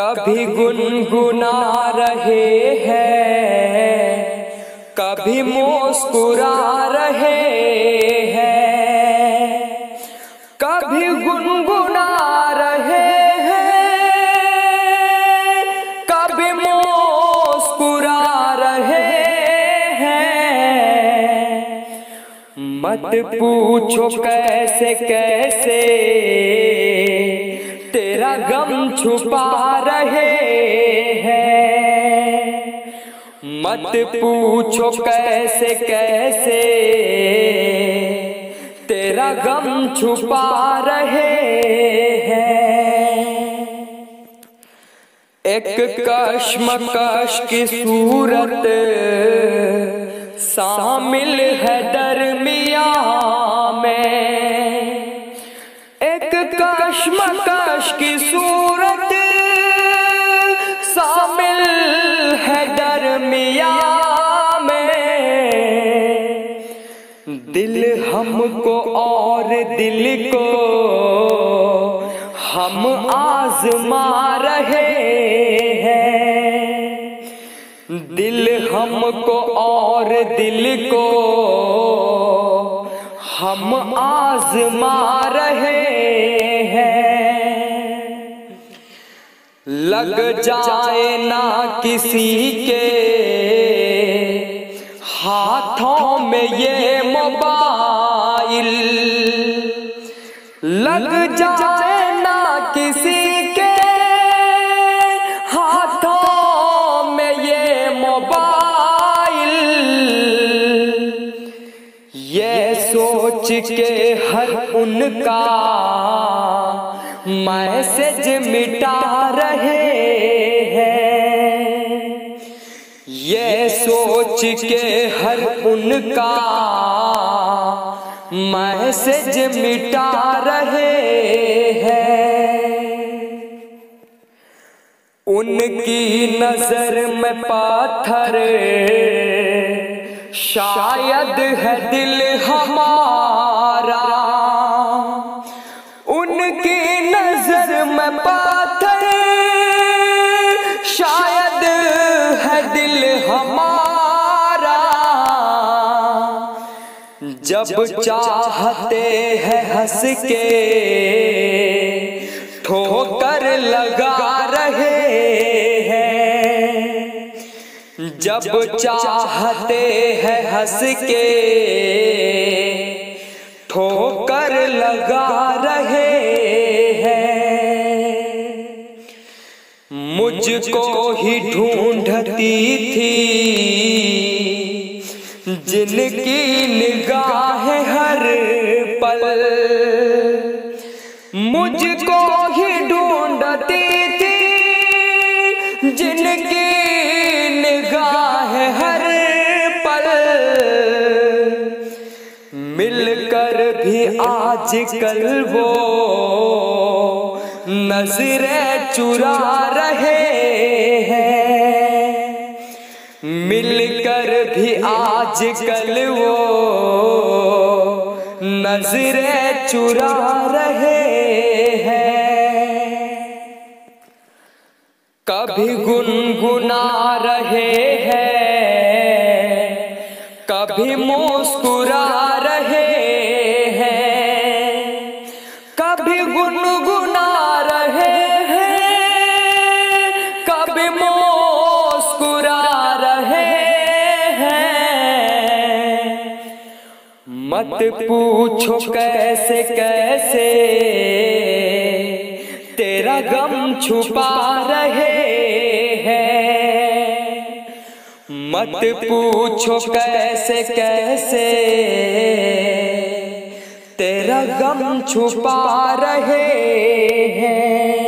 कभी गुनगुना रहे हैं, कभी मुस्कुरा रहे हैं, कभी गुनगुना रहे हैं, कभी मुस्कुरा रहे हैं। मत पूछो कैसे कैसे तेरा गम छुपा रहे हैं। मत पूछो कैसे कैसे तेरा गम छुपा रहे हैं। एक कश्मकश की सूरत शामिल है दरमिया में, एक कश्मकश की सूरत शामिल है दरमिया में। दिल हमको और दिल को हम आजमा रहे हैं। दिल हमको और दिल को हम आजमा रहे हैं। लग जाए ना किसी के हाथों में ये मोबाइल, लग जाए ना किसी के हाथों में ये मोबाइल। ये सोच के हर उनका मैसेज मिटा रहे हैं। ये सोच के हर उनका मैसेज मिटा रहे हैं। उनकी नजर में पाथर शायद है दिल हमारा। उनकी नजर में पाथर शायद है दिल हमारा। जब चाहते हैं हंस के ठोकर लगा रहे हैं। जब चाहते हैं हंस के ठोकर लगा रहे हैं। मुझको ही ढूंढती थी जिनकी निगाहें हर पल, मुझको ही ढूंढती थी जिनकी निगाहें हर पल। मिलकर भी आजकल वो नजरें चुरा रहे हैं। मिलकर भी आजकल वो नजरें चुरा रहे हैं। कभी गुनगुना रहे हैं, कभी मुस्कुरा रहे हैं, कभी गुनगुना रहे हैं, कभी मुस्कुरा रहे हैं। मत पूछो कैसे कैसे तेरा गम छुपा रहे हैं। मत पूछो कैसे कैसे तेरा गम छुपा रहे हैं।